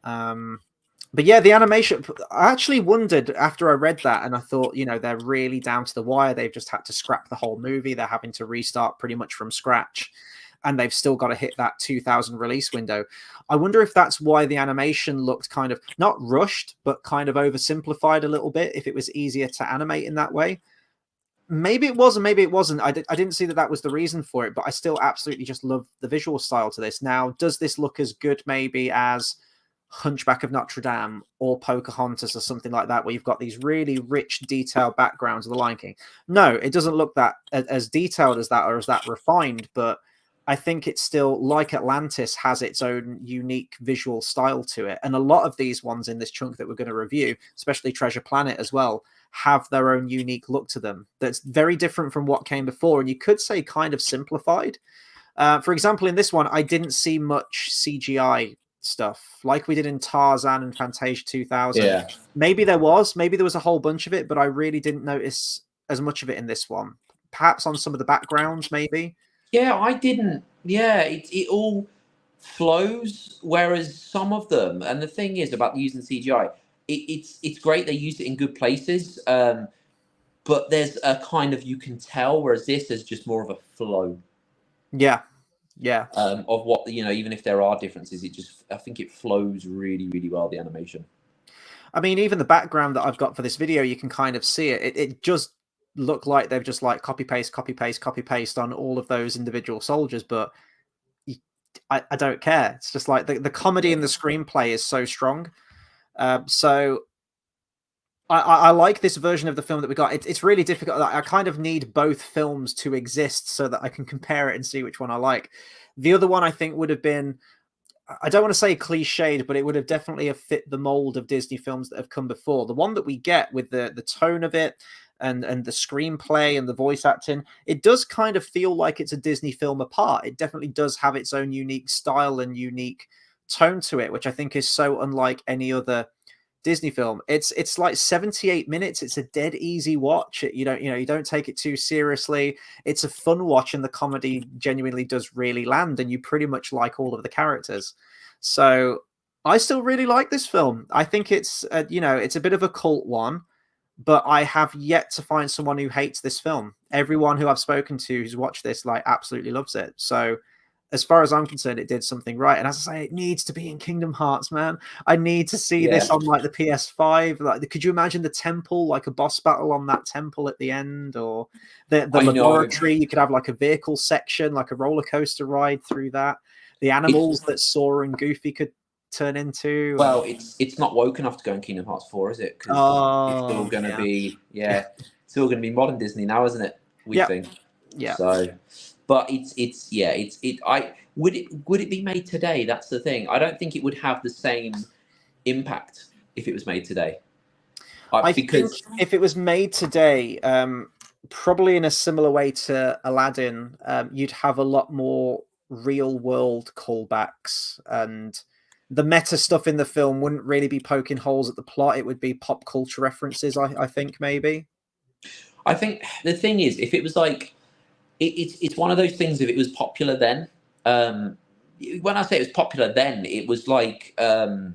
Speaker 1: But yeah, the animation, I actually wondered after I read that, and I thought, they're really down to the wire. They've just had to scrap the whole movie. They're having to restart pretty much from scratch, and they've still got to hit that 2000 release window. I wonder if that's why the animation looked kind of not rushed, but kind of oversimplified a little bit, if it was easier to animate in that way. Maybe it was, and maybe it wasn't. I didn't see that was the reason for it, but I still absolutely just love the visual style to this. Now, does this look as good maybe as Hunchback of Notre Dame or Pocahontas or something like that, where you've got these really rich, detailed backgrounds of the Lion King? No, it doesn't look that as detailed as that or as that refined, but I think it's still, like Atlantis, has its own unique visual style to it. And a lot of these ones in this chunk that we're going to review, especially Treasure Planet as well, have their own unique look to them that's very different from what came before. And you could say kind of simplified. For example, in this one, I didn't see much CGI stuff like we did in Tarzan and Fantasia 2000.
Speaker 2: Yeah.
Speaker 1: Maybe there was a whole bunch of it, but I really didn't notice as much of it in this one. Perhaps on some of the backgrounds, maybe.
Speaker 2: Yeah, I didn't. Yeah, it all flows, whereas some of them, and the thing is about using CGI, it's great they used it in good places, but there's a kind of, you can tell, whereas this is just more of a flow.
Speaker 1: Yeah.
Speaker 2: Of what, even if there are differences, I think it flows really, really well, the animation.
Speaker 1: I mean, even the background that I've got for this video, you can kind of see it. It just look like they've just like copy paste on all of those individual soldiers, but I don't care. It's just like the comedy in the screenplay is so strong. So I like this version of the film that we got. It's really difficult. I kind of need both films to exist so that I can compare it and see which one I like. The other one I think would have been, I don't want to say cliched, but it would have definitely have fit the mold of Disney films that have come before. The one that we get with the tone of it and the screenplay and the voice acting, it does kind of feel like it's a Disney film apart. It definitely does have its own unique style and unique tone to it, which I think is so unlike any other Disney film. It's like 78 minutes. It's a dead easy watch. You don't take it too seriously. It's a fun watch, and the comedy genuinely does really land, and you pretty much like all of the characters. So I still really like this film. I think it's it's a bit of a cult one, but I have yet to find someone who hates this film. Everyone who I've spoken to who's watched this absolutely loves it. So as far as I'm concerned, it did something right. And as I say, it needs to be in Kingdom Hearts, man. I need to see this on like the PS5. Like, could you imagine the temple, like a boss battle on that temple at the end, or the laboratory? You could have like a vehicle section, like a roller coaster ride through that. The animals that Sora and Goofy could turn into?
Speaker 2: Well, it's not woke enough to go in Kingdom Hearts 4, is it? Because it's still
Speaker 1: Oh,
Speaker 2: going to
Speaker 1: yeah.
Speaker 2: be it's still going to be modern Disney now, isn't it? We think.
Speaker 1: Yeah.
Speaker 2: So, but would it be made today? That's the thing. I don't think it would have the same impact if it was made today.
Speaker 1: I think if it was made today, probably in a similar way to Aladdin, you'd have a lot more real world callbacks, and the meta stuff in the film wouldn't really be poking holes at the plot. It would be pop culture references, I think, maybe.
Speaker 2: I think the thing is, if it was like, it's one of those things. If it was popular then, when I say it was popular then, it was like, how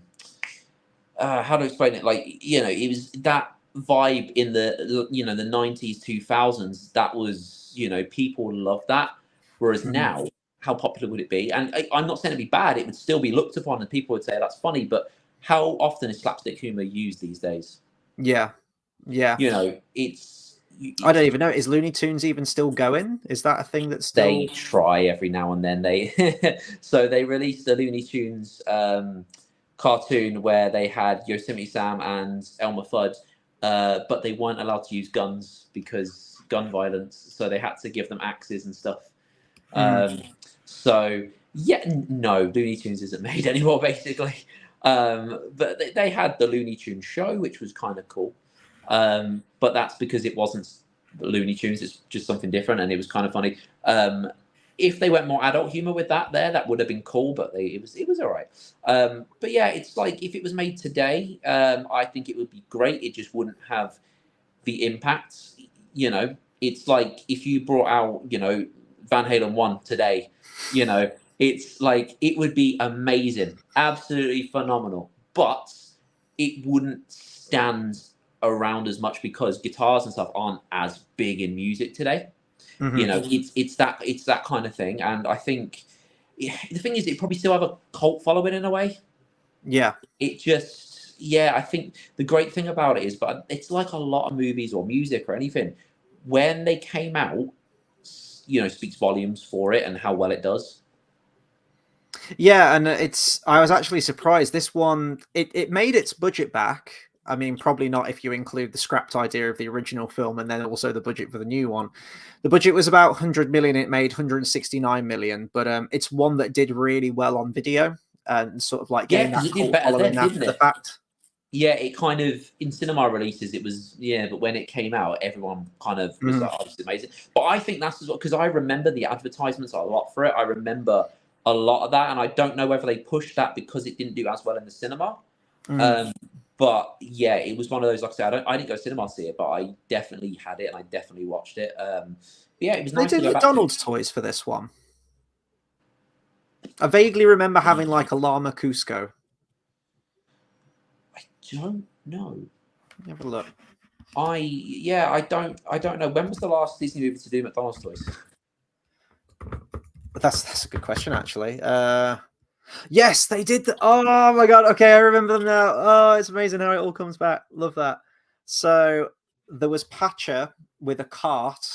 Speaker 2: to explain it? Like, it was that vibe in the the 90s, 2000s. That was, people loved that. Whereas now, how popular would it be? And I'm not saying it'd be bad. It would still be looked upon, and people would say that's funny. But how often is slapstick humor used these days?
Speaker 1: Yeah.
Speaker 2: It's.
Speaker 1: I don't even know. Is Looney Tunes even still going? Is that a thing that's still?
Speaker 2: They try every now and then. So they released the Looney Tunes cartoon where they had Yosemite Sam and Elmer Fudd, but they weren't allowed to use guns because gun violence. So they had to give them axes and stuff. So no, Looney Tunes isn't made anymore, basically. But they had the Looney Tunes show, which was kind of cool. But that's because it wasn't Looney Tunes; it's just something different, and it was kind of funny. If they went more adult humor with that would have been cool. But it was all right. But yeah, it's like if it was made today, I think it would be great. It just wouldn't have the impact. It's like if you brought out Van Halen 1 today, it's like it would be amazing, absolutely phenomenal, but it wouldn't stand around as much because guitars and stuff aren't as big in music today. It's that kind of thing. And I think the thing is, it probably still have a cult following in a way.
Speaker 1: Yeah.
Speaker 2: It just, I think the great thing about it is, but it's like a lot of movies or music or anything, when they came out, speaks volumes for it and how well it does.
Speaker 1: Yeah, and I was actually surprised. This one, it made its budget back. I mean, probably not if you include the scrapped idea of the original film and then also the budget for the new one. The budget was about 100 million. It made 169 million, but it's one that did really well on video and sort of like getting that cult following after the fact.
Speaker 2: Yeah, it kind of, in cinema releases, it was, but when it came out, everyone kind of was like, oh, this is amazing. But I think that's because I remember the advertisements a lot for it. I remember a lot of that, and I don't know whether they pushed that because it didn't do as well in the cinema. But yeah, it was one of those, like I said, I didn't go to cinema to see it, but I definitely had it and I definitely watched it. But yeah, it was nice.
Speaker 1: They did McDonald's toys for this one. I vaguely remember having like a llama Cusco.
Speaker 2: I don't know.
Speaker 1: Have a look.
Speaker 2: I don't know. When was the last Disney movie to do McDonald's toys?
Speaker 1: That's a good question, actually. Yes, they did. Oh my god! Okay, I remember them now. Oh, it's amazing how it all comes back. Love that. So there was Patcher with a cart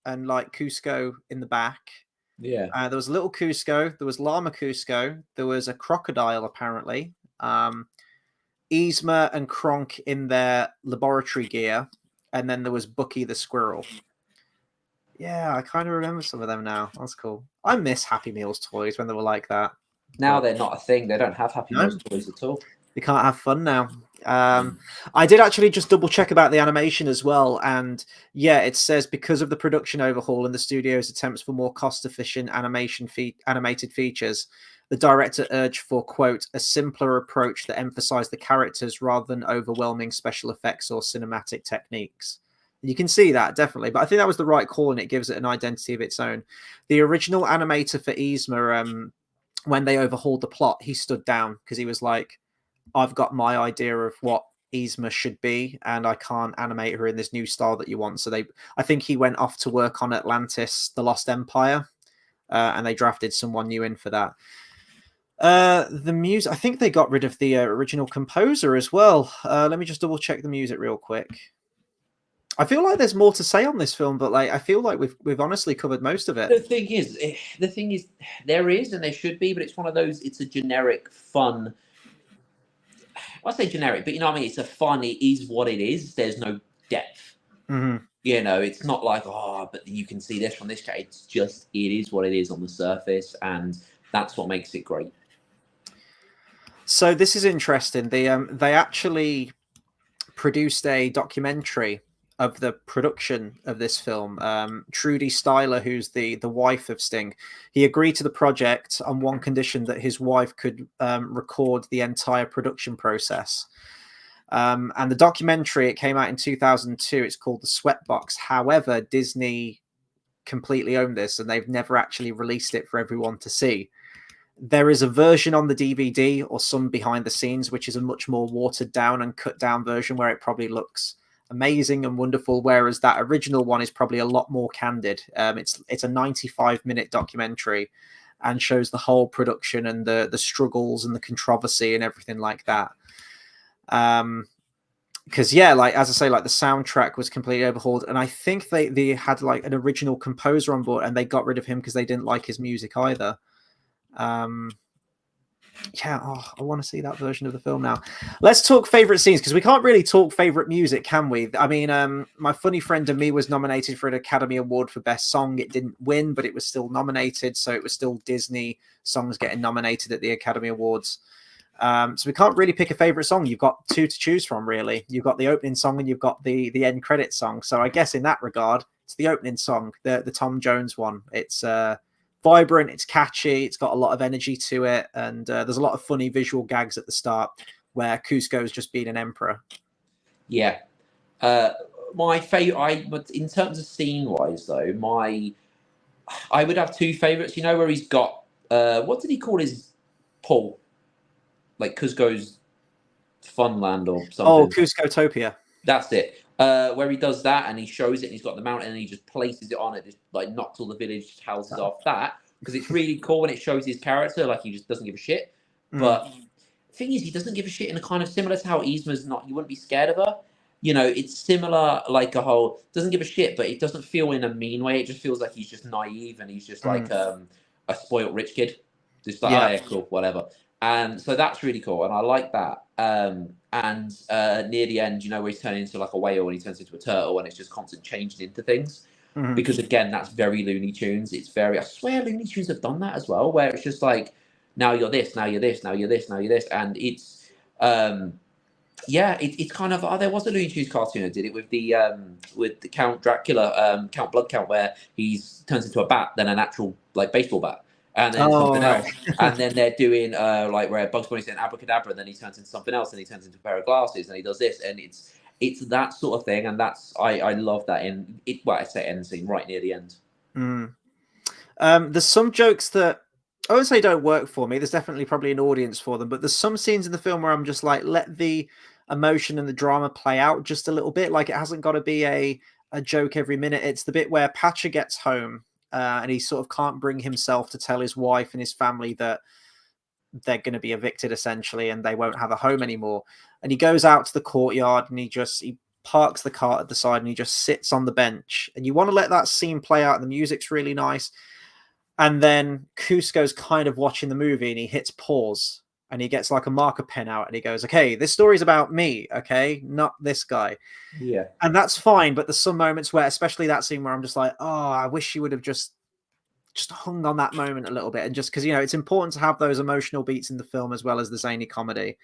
Speaker 1: and like Cusco in the back.
Speaker 2: Yeah.
Speaker 1: There was little Cusco. There was Llama Cusco. There was a crocodile apparently. Yzma and Kronk in their laboratory gear, and then there was Bucky the squirrel. Yeah, I kind of remember some of them now. That's cool. I miss Happy Meals toys when they were like that.
Speaker 2: Now they're not a thing. They don't have Happy Meals toys at all.
Speaker 1: They can't have fun now. I did actually just double check about the animation as well. And yeah, it says because of the production overhaul and the studio's attempts for more cost-efficient animated features, the director urged for, quote, a simpler approach that emphasized the characters rather than overwhelming special effects or cinematic techniques. You can see that, definitely. But I think that was the right call, and it gives it an identity of its own. The original animator for Yzma, when they overhauled the plot, he stood down because he was like, I've got my idea of what Yzma should be, and I can't animate her in this new style that you want. So I think he went off to work on Atlantis, The Lost Empire, and they drafted someone new in for that. The music, I think they got rid of the original composer as well. Let me just double check the music real quick. I feel like there's more to say on this film, but like I feel like we've honestly covered most of it.
Speaker 2: The thing is, there is and there should be, but it's one of those. It's a generic, fun I say generic, but you know what I mean. It's a fun. It is what it is. There's no depth.
Speaker 1: Mm-hmm.
Speaker 2: You know, it's not like, oh, but you can see this from this cat. It's just, it is what it is on the surface, and that's what makes it great.
Speaker 1: So this is interesting. They actually produced a documentary of the production of this film. Trudy Styler, who's the wife of Sting, he agreed to the project on one condition, that his wife could record the entire production process. And the documentary, it came out in 2002. It's called The Sweatbox. However, Disney completely owned this, and they've never actually released it for everyone to see. There is a version on the DVD, or some behind the scenes, which is a much more watered down and cut down version, where it probably looks amazing and wonderful, whereas that original one is probably a lot more candid. It's a 95-minute documentary, and shows the whole production and the struggles and the controversy and everything like that. Because yeah, like as I say, like the soundtrack was completely overhauled, and I think they had like an original composer on board, and they got rid of him because they didn't like his music either. Yeah, I want to see that version of the film now. Let's talk favorite scenes, because we can't really talk favorite music, can we? I mean, My Funny Friend and Me was nominated for an Academy Award for Best Song. It didn't win, but it was still nominated, so it was still Disney songs getting nominated at the Academy Awards. So we can't really pick a favorite song. You've got two to choose from, really. You've got the opening song and you've got the end credit song. So I guess in that regard, it's the opening song, the Tom Jones one. It's vibrant, it's catchy, it's got a lot of energy to it, and there's a lot of funny visual gags at the start where Cusco's just being an emperor.
Speaker 2: Yeah. My favorite, in terms of scene wise though, I would have two favorites. You know, where he's got what did he call his pool? Like Cusco's Funland or something.
Speaker 1: Oh, Cuscotopia.
Speaker 2: That's it. Where he does that and he shows it and he's got the mountain and he just places it on it, just like knocks all the village houses off that, because it's really cool when it shows his character, like he just doesn't give a shit. But the thing is, he doesn't give a shit in a kind of similar to how Yzma's not, you wouldn't be scared of her. You know, it's similar, like a whole, doesn't give a shit, but it doesn't feel in a mean way. It just feels like he's just naive and he's just like a spoiled rich kid. Just like, oh, yeah, cool, whatever. And so that's really cool, and I like that. And near the end, you know, where he's turning into like a whale and he turns into a turtle, and it's just constant changing into things. Because again, that's very Looney Tunes. It's very, I swear Looney Tunes have done that as well, where it's just like, now you're this, now you're this, now you're this, now you're this. And it's yeah, it's kind of, there was a Looney Tunes cartoon that did it with the Count Dracula, Count Blood Count, where he's turns into a bat, then an actual like baseball bat. And then something else. And then they're doing like where Bugs Bunny's saying abracadabra, and then he turns into something else, and he turns into a pair of glasses, and he does this, and it's that sort of thing, and that's I love that in it. Well, I say end scene right near the end.
Speaker 1: There's some jokes that I would say don't work for me. There's definitely probably an audience for them, but there's some scenes in the film where I'm just like, let the emotion and the drama play out just a little bit. Like, it hasn't got to be a joke every minute. It's the bit where Patcher gets home. And he sort of can't bring himself to tell his wife and his family that they're going to be evicted, essentially, and they won't have a home anymore. And he goes out to the courtyard and he parks the cart at the side and he just sits on the bench. And you want to let that scene play out. The music's really nice. And then Cusco's kind of watching the movie and he hits pause and he gets like a marker pen out and he goes, okay, this story's about me, okay, not this guy.
Speaker 2: Yeah.
Speaker 1: And that's fine, but there's some moments where, especially that scene, where I'm just like, oh, I wish you would have just hung on that moment a little bit. And just because, you know, it's important to have those emotional beats in the film as well as the zany comedy.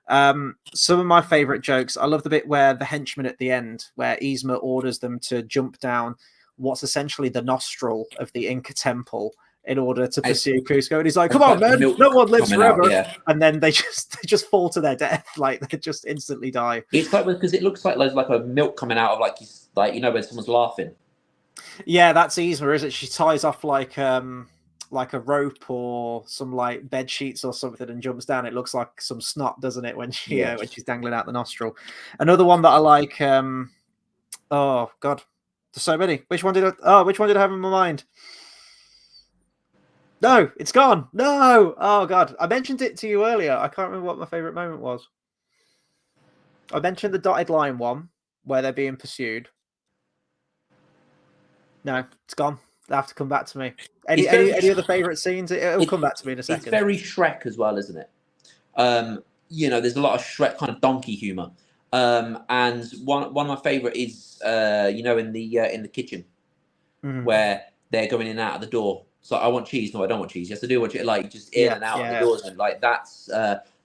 Speaker 1: Some of my favorite jokes, I love the bit where the henchman at the end, where Yzma orders them to jump down what's essentially the nostril of the Inca temple in order to pursue Cusco, and he's like, "Come on, man! No one lives forever."
Speaker 2: Out, yeah.
Speaker 1: And then they just fall to their death, like they just instantly die.
Speaker 2: It's like, because it looks like there's like a milk coming out of like you know, when someone's laughing.
Speaker 1: Yeah, that's Yzma, is it? She ties off like a rope or some like bed sheets or something and jumps down. It looks like some snot, doesn't it, when she's dangling out the nostril? Another one that I like. Oh God, there's so many. Which one did I have in my mind? No, it's gone. No. Oh, God. I mentioned it to you earlier. I can't remember what my favorite moment was. I mentioned the dotted line one where they're being pursued. No, it's gone. They'll have to come back to me. Any other favorite scenes? It'll come back to me in a second.
Speaker 2: It's very Shrek as well, isn't it? there's a lot of Shrek kind of donkey humor. And one of my favorite is in the kitchen
Speaker 1: Mhm.
Speaker 2: where they're going in and out of the door. So I want cheese. No, I don't want cheese. Yes, I do want cheese. Like just in
Speaker 1: Yeah,
Speaker 2: and out of the
Speaker 1: yeah,
Speaker 2: doors, and like that's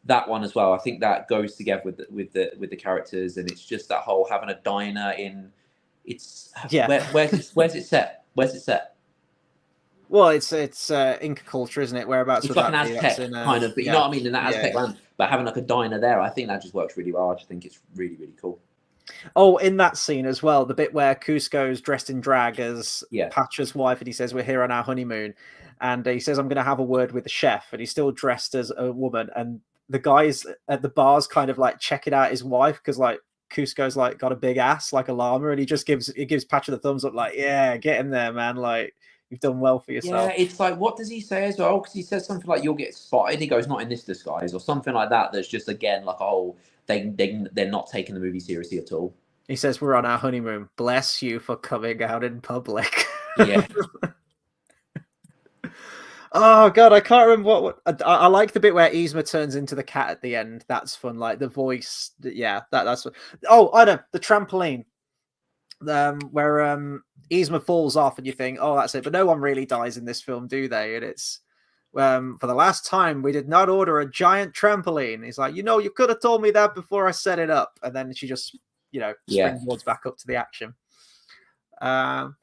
Speaker 2: that one as well. I think that goes together with the characters, and it's just that whole having a diner in. It's
Speaker 1: yeah.
Speaker 2: where's it set? Where's it set?
Speaker 1: Well, it's Inca culture, isn't it? Whereabouts
Speaker 2: It's
Speaker 1: would
Speaker 2: like an
Speaker 1: that be? That's
Speaker 2: Aztec
Speaker 1: in
Speaker 2: kind of, but you know
Speaker 1: yeah,
Speaker 2: what I mean, in that
Speaker 1: yeah,
Speaker 2: Aztec
Speaker 1: yeah.
Speaker 2: land. But having like a diner there, I think that just works really well. I just think it's really really cool.
Speaker 1: Oh, in that scene as well, the bit where Cusco's dressed in drag as
Speaker 2: Yeah,
Speaker 1: Pacha's wife, and he says, "We're here on our honeymoon," and he says, "I'm going to have a word with the chef," and he's still dressed as a woman, and the guys at the bars kind of like checking out his wife because like Cusco's like got a big ass like a llama, and he gives Pacha the thumbs up, like, "Yeah, get in there, man! Like you've done well for
Speaker 2: yeah.
Speaker 1: yourself."
Speaker 2: It's like, what does he say as well? Because he says something like, "You'll get spotted." He goes, "Not in this disguise," or something like that. That's just again like, oh, they're not taking the movie seriously at all.
Speaker 1: He says, "We're on our honeymoon. Bless you for coming out in public."
Speaker 2: Yeah,
Speaker 1: Oh god, I can't remember I like the bit where Yzma turns into the cat at the end. That's fun. Like the voice, yeah, that's fun. Oh, I know the trampoline, where Yzma falls off, and you think, oh, that's it. But no one really dies in this film, do they? And it's for the last time, we did not order a giant trampoline. He's like, you could have told me that before I set it up, and then she just,
Speaker 2: yeah.
Speaker 1: springboards back up to the action.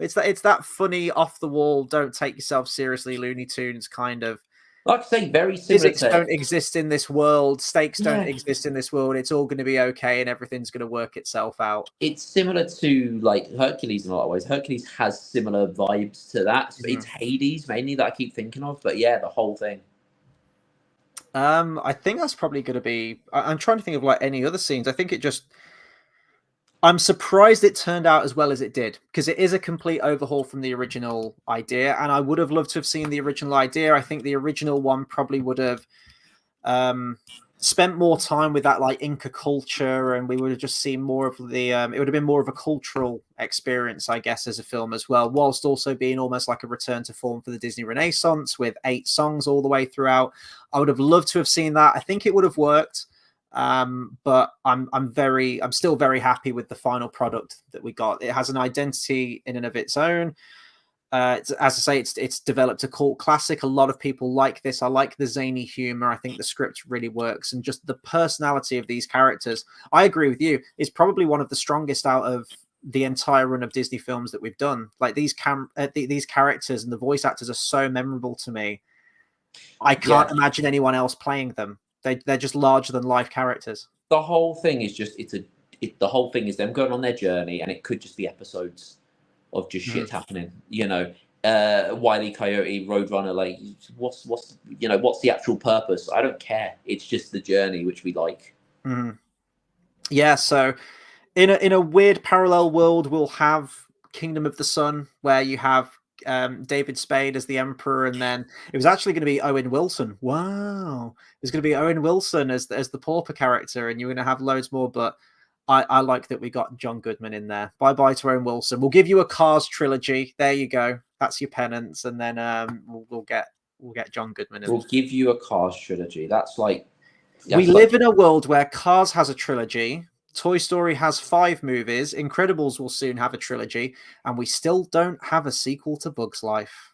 Speaker 1: It's that funny off the wall, don't take yourself seriously Looney Tunes kind of
Speaker 2: Like I say, very similar
Speaker 1: physics
Speaker 2: to
Speaker 1: don't exist in this world, stakes don't
Speaker 2: yeah.
Speaker 1: exist in this world. It's all going to be okay, and everything's going to work itself out.
Speaker 2: It's similar to like Hercules in a lot of ways. Hercules has similar vibes to that. It's
Speaker 1: Mhm.
Speaker 2: Hades mainly that I keep thinking of, but yeah, the whole thing.
Speaker 1: I think that's probably going to be. I'm trying to think of like any other scenes. I think it just. I'm surprised it turned out as well as it did because it is a complete overhaul from the original idea, and I would have loved to have seen the original idea. I think the original one probably would have um, spent more time with that like Inca culture, and we would have just seen more of the. It would have been more of a cultural experience, I guess, as a film as well, whilst also being almost like a return to form for the Disney Renaissance with 8 songs all the way throughout. I would have loved to have seen that. I think it would have worked. But I'm still very happy with the final product that we got. It has an identity in and of its own. As I say, it's developed a cult classic. A lot of people like this. I like the zany humor. I think the script really works, and just the personality of these characters. I agree with you. It's probably one of the strongest out of the entire run of Disney films that we've done. Like these characters and the voice actors are so memorable to me. I can't
Speaker 2: Yeah,
Speaker 1: imagine anyone else playing them. They're just larger than life characters.
Speaker 2: the whole thing is just the whole thing is them going on their journey, and it could just be episodes of just
Speaker 1: Mhm.
Speaker 2: shit happening. Wile E. Coyote, Roadrunner, like what's the actual purpose? I don't care. It's just the journey which we like.
Speaker 1: Mhm. Yeah, so in a weird parallel world, we'll have Kingdom of the Sun, where you have David Spade as the Emperor, and then it was actually going to be Owen Wilson. Wow, it was going to be Owen Wilson as the pauper character, and you're going to have loads more. But I like that we got John Goodman in there. Bye bye to Owen Wilson. We'll give you a Cars trilogy. There you go. That's your penance, and then we'll get John Goodman in.
Speaker 2: We'll give you a Cars trilogy.
Speaker 1: We
Speaker 2: That's like
Speaker 1: live in a world where Cars has a trilogy, Toy Story has 5 movies, Incredibles will soon have a trilogy, and we still don't have a sequel to Bug's Life.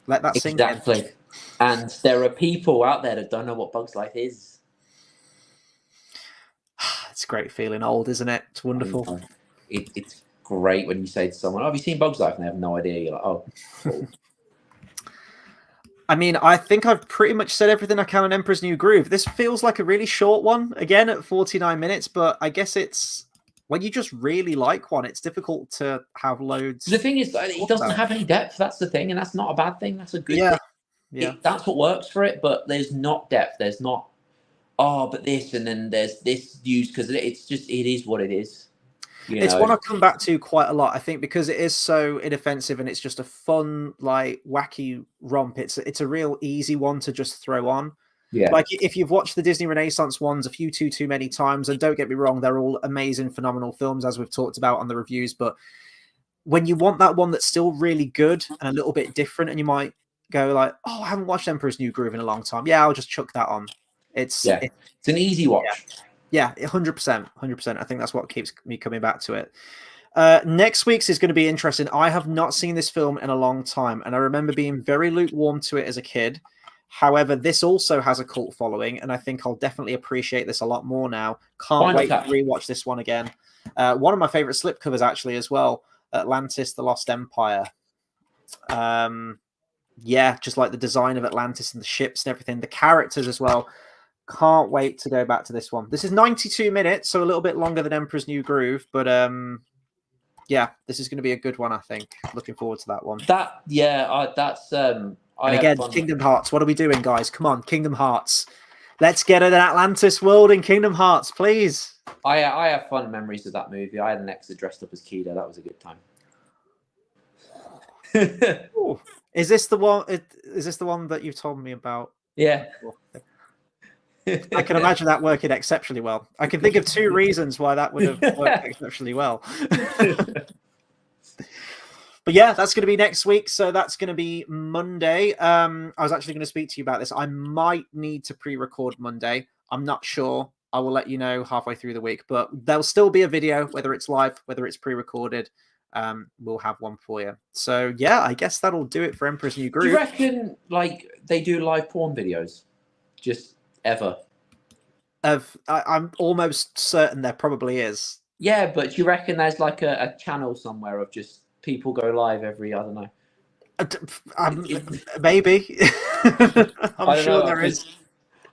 Speaker 1: Let that sink in.
Speaker 2: exactly. And there are people out there that don't know what Bugs Life is.
Speaker 1: It's a great feeling old, isn't it? It's
Speaker 2: I
Speaker 1: wonderful.
Speaker 2: know. It's great when you say to someone, "Oh, have you seen Bugs Life?" and they have no idea. You're like, "Oh, cool."
Speaker 1: I mean, I think I've pretty much said everything I can on Emperor's New Groove. This feels like a really short one, again, at 49 minutes, but I guess it's when you just really like one, it's difficult to have loads
Speaker 2: The thing is,
Speaker 1: to
Speaker 2: it
Speaker 1: talk
Speaker 2: doesn't
Speaker 1: about.
Speaker 2: have any depth. That's the thing, and that's not a bad thing. That's a good
Speaker 1: Yeah,
Speaker 2: thing.
Speaker 1: yeah.
Speaker 2: That's what works for it. But there's not depth. There's not. Oh, but this, and then there's this used because it is what it is.
Speaker 1: It's one I come back to quite a lot, I think, because it is so inoffensive and it's just a fun, like wacky romp. It's a real easy one to just throw on.
Speaker 2: Yeah,
Speaker 1: Like if you've watched the Disney Renaissance ones a few too many times, and don't get me wrong, they're all amazing, phenomenal films as we've talked about on the reviews. But when you want that one that's still really good and a little bit different, and you might go like, "Oh, I haven't watched Emperor's New Groove in a long time. Yeah, I'll just chuck that on." It's
Speaker 2: Yeah, it's an easy watch.
Speaker 1: yeah, 100%, 100%. I think that's what keeps me coming back to it. Next week's is going to be interesting. I have not seen this film in a long time, and I remember being very lukewarm to it as a kid. However, this also has a cult following, and I think I'll definitely appreciate this a lot more now. Can't wait to rewatch this one again. One of my favorite slipcovers, actually, as well. Atlantis: The Lost Empire. Yeah, just like the design of Atlantis and the ships and everything, the characters as well. Can't wait to go back to this one. This is 92 minutes, so a little bit longer than Emperor's New Groove, but yeah, this is going to be a good one, I think. Looking forward to that one.
Speaker 2: And
Speaker 1: again, Kingdom Hearts. What are we doing, guys? Come on, Kingdom Hearts. Let's get an Atlantis world in Kingdom Hearts, please.
Speaker 2: I have fun memories of that movie. I had an ex that dressed up as Kida. That was a good time.
Speaker 1: Ooh. Is this the one? Is this the one that you've told me about?
Speaker 2: Yeah.
Speaker 1: I can imagine that working exceptionally well. I can think of 2 reasons why that would have worked exceptionally well. But yeah, that's going to be next week. So that's going to be Monday. I was actually going to speak to you about this. I might need to pre-record Monday. I'm not sure. I will let you know halfway through the week, but there'll still be a video, whether it's live, whether it's pre-recorded. We'll have one for you. So yeah, I guess that'll do it for Emperor's New Groove.
Speaker 2: Do you reckon like they do live porn videos? Just ever?
Speaker 1: I'm almost certain there probably is.
Speaker 2: Yeah, but do you reckon there's like a channel somewhere of just people go live every, I don't know.
Speaker 1: Maybe. I'm sure there is.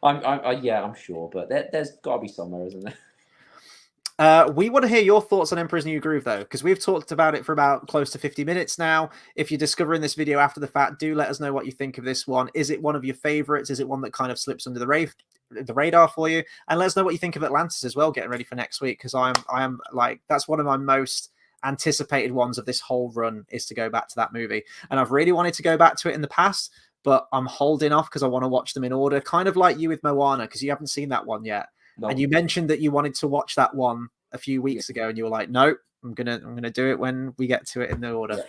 Speaker 2: I'm sure, but there's got to be somewhere, isn't there?
Speaker 1: We want to hear your thoughts on Emperor's New Groove, though, because we've talked about it for about close to 50 minutes now. If you're discovering this video after the fact, do let us know what you think of this one. Is it one of your favorites? Is it one that kind of slips under the radar for you? And let us know what you think of Atlantis as well, getting ready for next week, because I am like, that's one of my most anticipated ones of this whole run, is to go back to that movie. And I've really wanted to go back to it in the past, but I'm holding off because I want to watch them in order, kind of like you with Moana, because you haven't seen that one yet. No. And you mentioned that you wanted to watch that one a few weeks ago, and you were like, "No, I'm gonna do it when we get to it in the order."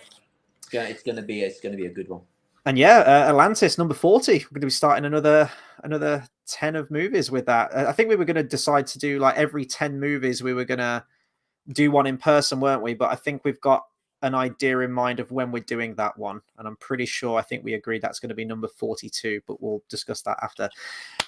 Speaker 2: Yeah. It's gonna be a good one.
Speaker 1: And yeah, Atlantis number 40. We're going to be starting another 10 of movies with that. I think we were going to decide to do like every 10 movies. We were going to do one in person, weren't we? But I think we've got an idea in mind of when we're doing that one, and I'm pretty sure I think we agreed that's going to be number 42, but we'll discuss that after.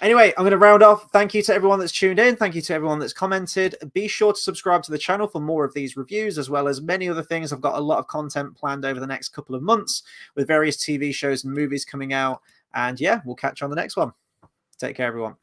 Speaker 1: Anyway, I'm going to round off. Thank you to everyone that's tuned in. Thank you to everyone that's commented. Be sure to subscribe to the channel for more of these reviews, as well as many other things. I've got a lot of content planned over the next couple of months with various TV shows and movies coming out, and yeah, we'll catch you on the next one. Take care, everyone.